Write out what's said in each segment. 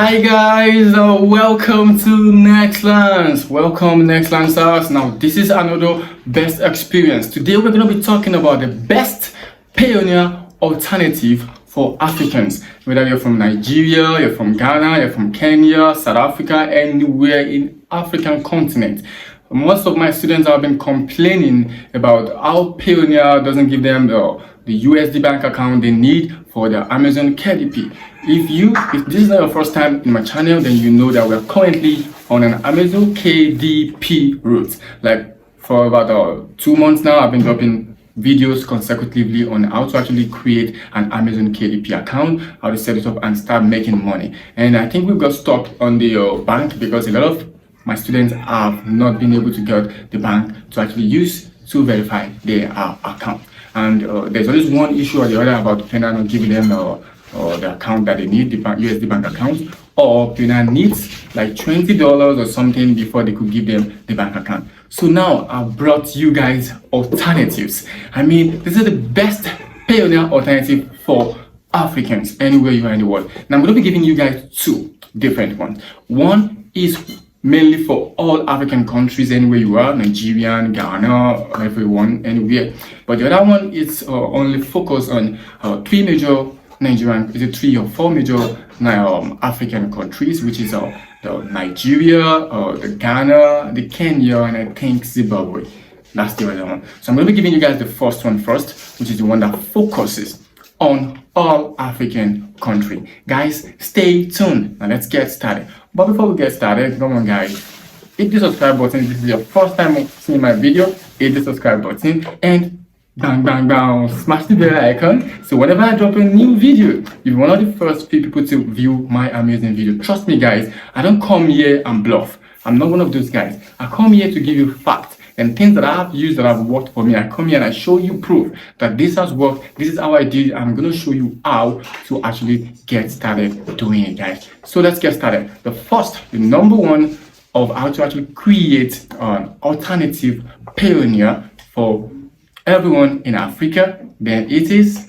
Hi guys, welcome to Nexlance. Welcome Nexlancers. Now this is another best experience. Today we're going to be talking about the best Payoneer alternative for Africans. Whether you're from Nigeria, you're from Ghana, you're from Kenya, South Africa, anywhere in African continent. Most of my students have been complaining about how Payoneer doesn't give them the USD bank account they need for their Amazon KDP. If this is not your first time in my channel, then you know that we're currently on an Amazon KDP route. Like for about 2 months now, I've been dropping videos consecutively on how to actually create an Amazon KDP account, how to set it up and start making money. And I think we got stuck on the bank because a lot of my students have not been able to get the bank to actually use to verify their account. And there's always one issue or the other about Payoneer not giving them the account that they need, the USD bank account, or Payoneer needs like $20 or something before they could give them the bank account. So now I've brought you guys alternatives. I mean, this is the best Payoneer alternative for Africans anywhere you are in the world. Now I'm going to be giving you guys two different ones. One is mainly for all African countries anywhere you are, Nigerian, Ghana, everyone, anywhere. But the other one is only focused on three or four major African countries, which is the Nigeria, the Ghana, the Kenya, and I think Zimbabwe. That's the other one. So I'm going to be giving you guys the first one first, which is the one that focuses on all African country. Guys, stay tuned. Now let's get started. But before we get started, come on guys, hit the subscribe button. If this is your first time seeing my video, hit the subscribe button and bang bang bang, smash the bell icon. So whenever I drop a new video, you're one of the first few people to view my amazing video. Trust me guys, I don't come here and bluff. I'm not one of those guys. I come here to give you facts and things that I have used that have worked for me. I come here and I show you proof that this has worked. This is how I did it. I'm going to show you how to actually get started doing it, guys. So let's get started. The number one of how to actually create an alternative Payoneer for everyone in Africa, then it is.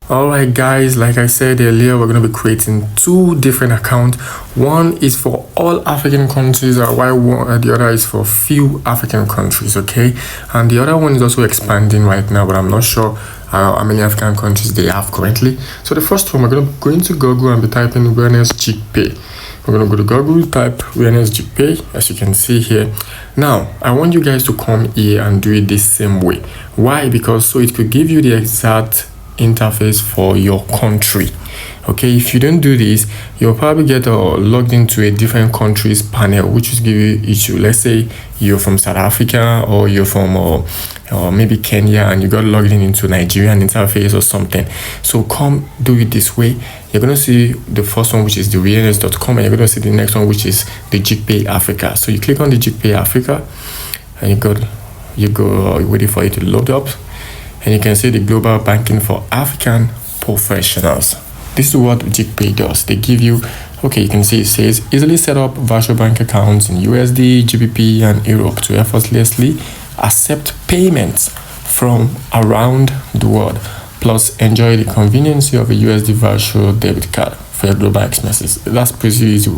Alright guys, like I said earlier, we're going to be creating two different accounts. One is for all African countries, while the other is for few African countries, okay? And the other one is also expanding right now, but I'm not sure how many African countries they have currently. So the first one, we're going to go into Google and be typing Reanest Geegpay. We're going to go to Google, type Reanest Geegpay, as you can see here. Now, I want you guys to come here and do it the same way. Why? Because so it could give you the exact interface for your country. Okay, if you don't do this, you'll probably get logged into a different country's panel, which will give you issue. Let's say you're from South Africa or you're from maybe Kenya and you got logged into Nigerian interface or something. So come do it this way. You're going to see the first one, which is the reanest.com, and you're going to see the next one, which is the Jigpay Africa. So you click on the Jigpay Africa and you go waiting for it to load up. And you can see the global banking for African professionals. This is what Jigpay does. They give you, okay, you can see it says easily set up virtual bank accounts in USD, GBP, and Europe to effortlessly accept payments from around the world. Plus, enjoy the convenience of a USD virtual debit card for your global expenses. That's pretty easy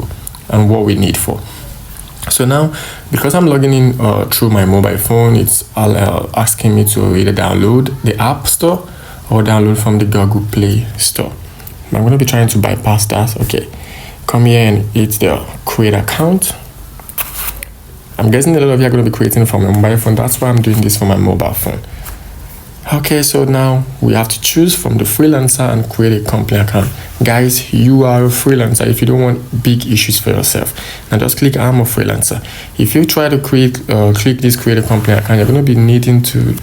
and what we need for. So now, because I'm logging in through my mobile phone, it's asking me to either download the App Store or download from the Google Play Store. I'm going to be trying to bypass that. Okay, come here and hit the create account. I'm guessing a lot of you are going to be creating from a mobile phone. That's why I'm doing this for my mobile phone. Okay, so now we have to choose from the freelancer and create a company account. Guys, you are a freelancer if you don't want big issues for yourself. Now just click I'm a freelancer. If you try to click this create a company account, you're going to be needing to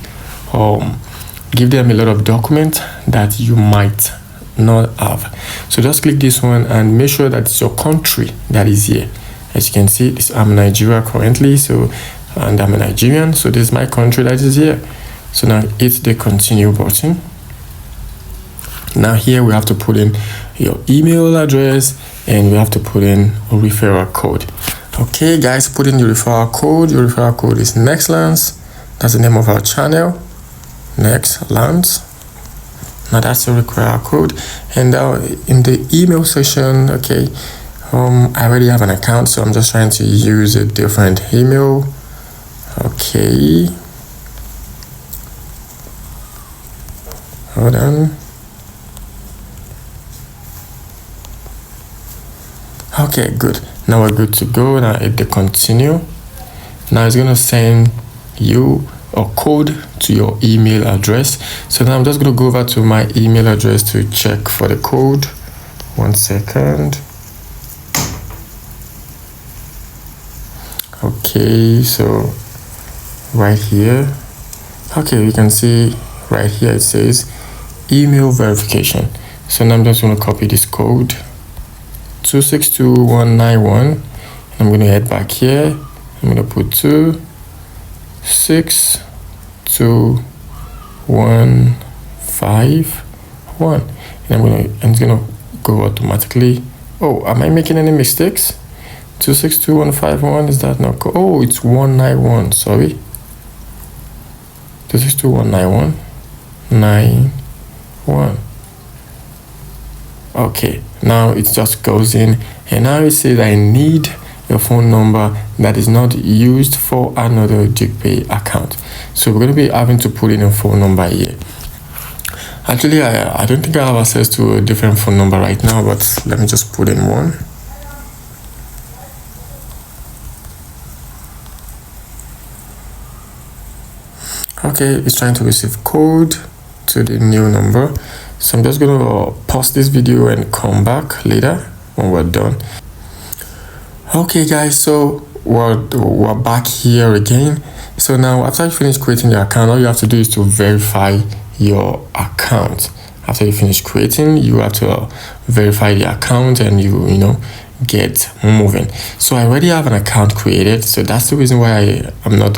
give them a lot of documents that you might not have. So just click this one and make sure that it's your country that is here. As you can see, I'm in Nigeria currently, and I'm a Nigerian, so this is my country that is here. So now hit the continue button. Now here we have to put in your email address and we have to put in a referral code. Okay guys, put in your referral code. Your referral code is Nexlance. That's the name of our channel. Nexlance. Now that's the referral code. And in the email section, okay, I already have an account, so I'm just trying to use a different email. Okay, hold on. Okay, good. Now we're good to go. Now hit the continue. Now it's gonna send you a code to your email address. So now I'm just gonna go over to my email address to check for the code. 1 second. Okay, so right here, okay, you can see right here it says email verification. So now I'm just going to copy this code 262191. I'm going to head back here. I'm going to put 262151, and it's going to go automatically. Oh, am I making any mistakes? 262151, is that not cool? Oh, it's 191, sorry. 26219191. Okay, now it just goes in, and now it says I need your phone number that is not used for another Jigpay account. So we're going to be having to put in a phone number here. Actually, I don't think I have access to a different phone number right now, but let me just put in one. Okay, it's trying to receive code to the new number. So I'm just going to pause this video and come back later when we're done. Okay guys, so we're back here again. So now after you finish creating your account, all you have to do is to verify your account. After you finish creating, you have to verify the account and you know, get moving. So I already have an account created, so that's the reason why I'm not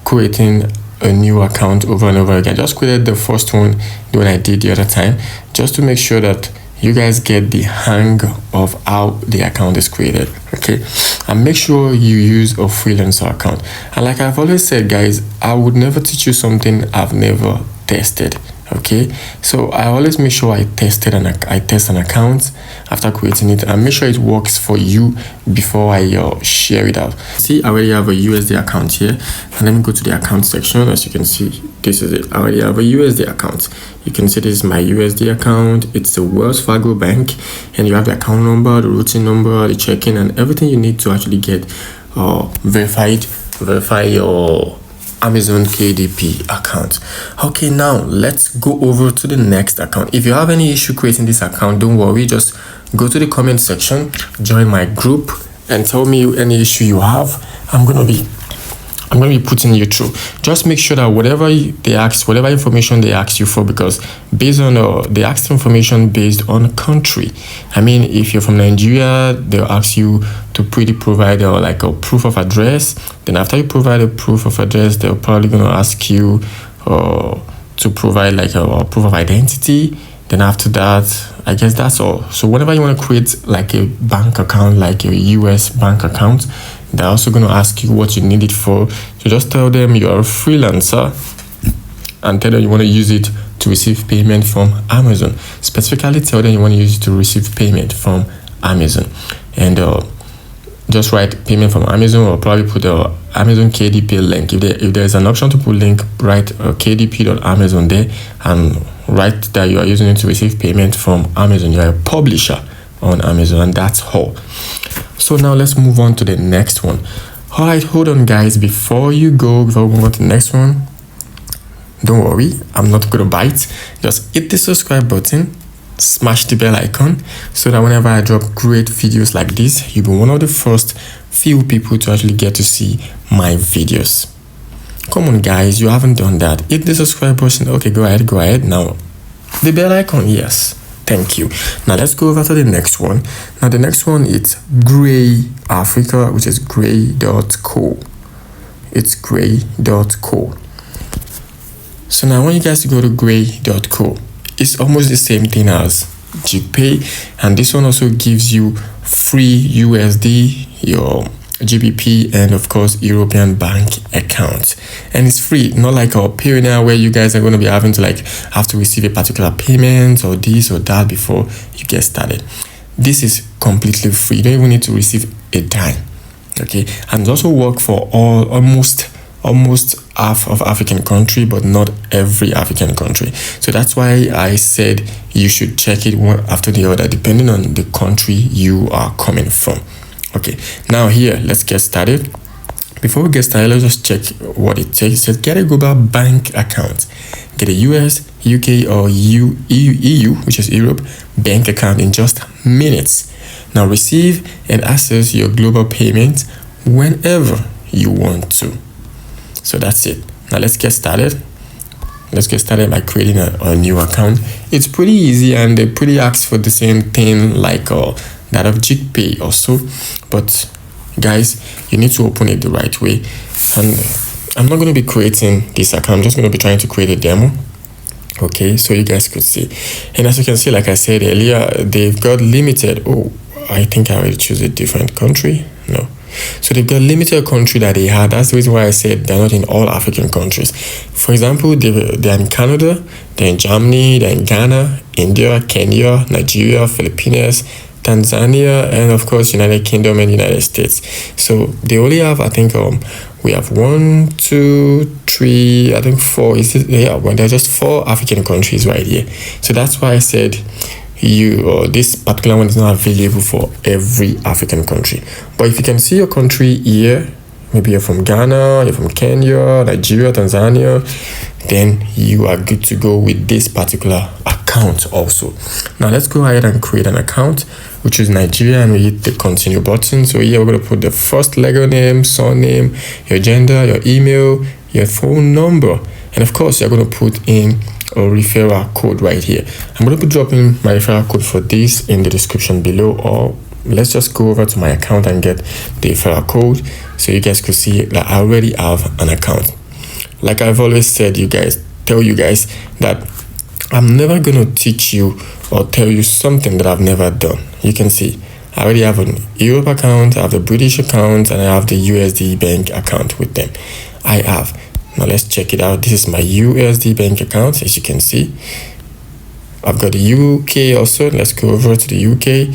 creating a new account over and over again. Just created the first one, the one I did the other time, just to make sure that you guys get the hang of how the account is created. Okay, and make sure you use a freelancer account. And like I've always said, guys, I would never teach you something I've never tested. Okay, so I always make sure I test an account after creating it and make sure it works for you before I share it out. See, I already have a USD account here, and let me go to the account section. As you can see, this is it. I already have a USD account. You can see this is my USD account. It's the Wells Fargo Bank, and you have the account number, the routing number, the check-in, and everything you need to actually get verify your Amazon KDP account. Okay, now let's go over to the next account. If you have any issue creating this account, don't worry, just go to the comment section, join my group, and tell me any issue you have. I'm gonna be putting you through. Just make sure that whatever information they ask you for, because based on they ask information based on country. I mean, if you're from Nigeria, they'll ask you to provide like a proof of address. Then after you provide a proof of address, they're probably going to ask you to provide like a proof of identity. Then after that, I guess that's all. So whenever you want to create like a bank account, like a US bank account, they're also going to ask you what you need it for. So just tell them you're a freelancer and tell them you want to use it to receive payment from Amazon. Specifically tell them you want to use it to receive payment from Amazon. And just write payment from Amazon, or probably put the Amazon KDP link. If there's an option to put link, write kdp.amazon there and write that you are using it to receive payment from Amazon. You are a publisher on Amazon, and that's all. So now let's move on to the next one. All right, hold on guys, before we move on to the next one, don't worry, I'm not gonna bite. Just hit the subscribe button, smash the bell icon, so that whenever I drop great videos like this, you'll be one of the first few people to actually get to see my videos. Come on guys, you haven't done that. Hit the subscribe button. Okay, go ahead. Now the bell icon, yes, thank you. Now let's go over to the next one. Now the next one is Gray Africa, which is gray.co. It's gray.co. So now I want you guys to go to gray.co. It's almost the same thing as Jigpay, and this one also gives you free USD, your GBP and of course European Bank account, and it's free, not like our Payoneer where you guys are going to be having to have to receive a particular payment or this or that before you get started. This is completely free. You don't even need to receive a dime. Okay, and it also work for almost half of African country, but not every African country. So that's why I said you should check it one after the other depending on the country you are coming from. Okay, now here, let's get started. Before we get started, let's just check what it takes. It says get a global bank account. Get a US, UK, or EU, which is Europe, bank account in just minutes. Now receive and access your global payments whenever you want to. So that's it. Now let's get started. Let's get started by creating a new account. It's pretty easy and they pretty ask for the same thing like that of Jigpay also, but guys, you need to open it the right way. And I'm not going to be creating this account. I'm just going to be trying to create a demo, okay, so you guys could see. And as you can see, like I said earlier, they've got limited. Oh, I think I will choose a different country. No, so they've got limited country that they had. That's the reason why I said they're not in all African countries. For example, they're in Canada, they're in Germany, they're in Ghana, India, Kenya, Nigeria, Philippines, Tanzania, and of course United Kingdom and United States. So they only have, I think we have 1, 2, 3, I think 4. Well, there are just 4 African countries right here. So that's why I said this particular one is not available for every African country. But if you can see your country here, maybe you're from Ghana, you're from Kenya, Nigeria, Tanzania, then you are good to go with this particular account also. Now let's go ahead and create an account. We choose Nigeria and we hit the continue button. So here we're going to put the first legal name, surname, your gender, your email, your phone number, and of course you're going to put in a referral code right here. I'm going to be dropping my referral code for this in the description below, or let's just go over to my account and get the referral code so you guys could see that I already have an account. Like I've always said, tell you guys that I'm never going to teach you or tell you something that I've never done. You can see I already have an Europe account, I have the British account, and I have the USD Bank account with them. I have. Now let's check it out. This is my USD Bank account. As you can see, I've got the UK also. Let's go over to the UK.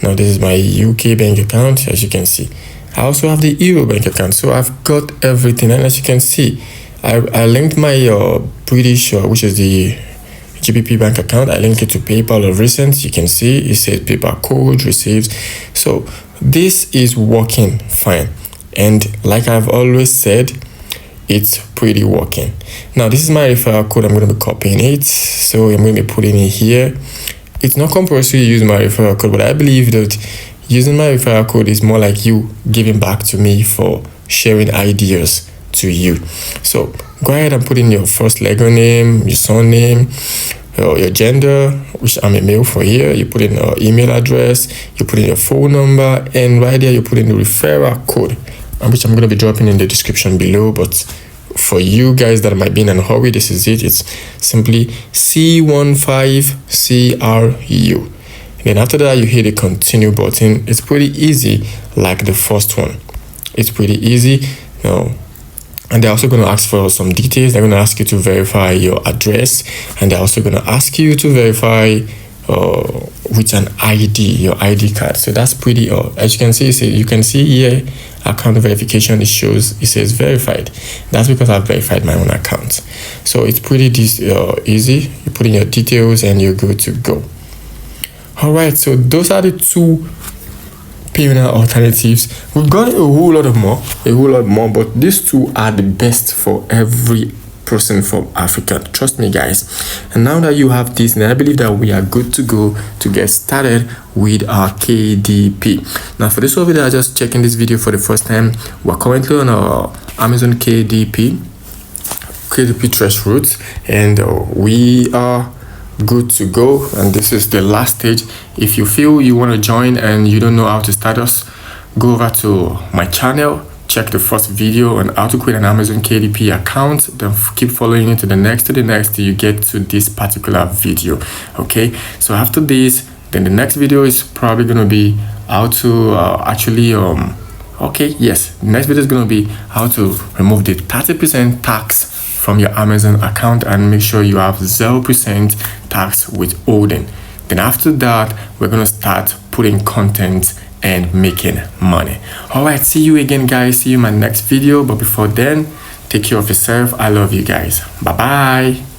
Now this is my UK bank account. As you can see, I also have the Euro bank account. So I've got everything. And as you can see, I linked my British, which is the GBP bank account. I linked it to PayPal of recent. You can see it says PayPal code received. So this is working fine. And like I've always said, it's pretty working. Now this is my referral code. I'm going to be copying it. So I'm going to be putting it here. It's not compulsory to use my referral code, but I believe that using my referral code is more like you giving back to me for sharing ideas to you. So go ahead and put in your first legal name, your surname, your gender, which I'm a male for here. You put in your email address, you put in your phone number, and right there you put in the referral code, which I'm going to be dropping in the description below. But for you guys that might be in a hurry, this is it. It's simply C15CRU. Then after that, you hit the continue button. It's pretty easy, like the first one. It's pretty easy. Now, and they're also going to ask for some details. They're going to ask you to verify your address, and they're also going to ask you to verify with an ID, your ID card. So that's pretty. As you can see, you can see here, account verification. It says verified. That's because I've verified my own account. So it's pretty easy. You put in your details and you're good to go. All right. So those are the two Payoneer alternatives. We've got a whole lot more, but these two are the best for every person from Africa. Trust me, guys. And now that you have this, and I believe that we are good to go to get started with our KDP. Now, for this over there, just checking this video for the first time, we're currently on our Amazon KDP trace route, and we are good to go. And this is the last stage. If you feel you want to join and you don't know how to start us, go over to my channel, check the first video on how to create an Amazon KDP account, then keep following it to the next till you get to this particular video. Okay, so after this, then the next video is probably going to be how to actually Okay, yes, next video is going to be how to remove the 30% tax from your Amazon account and make sure you have 0% tax withholding. Then after that, we're going to start putting content and making money. All right, see you again, guys. See you in my next video. But before then, take care of yourself. I love you guys. Bye bye.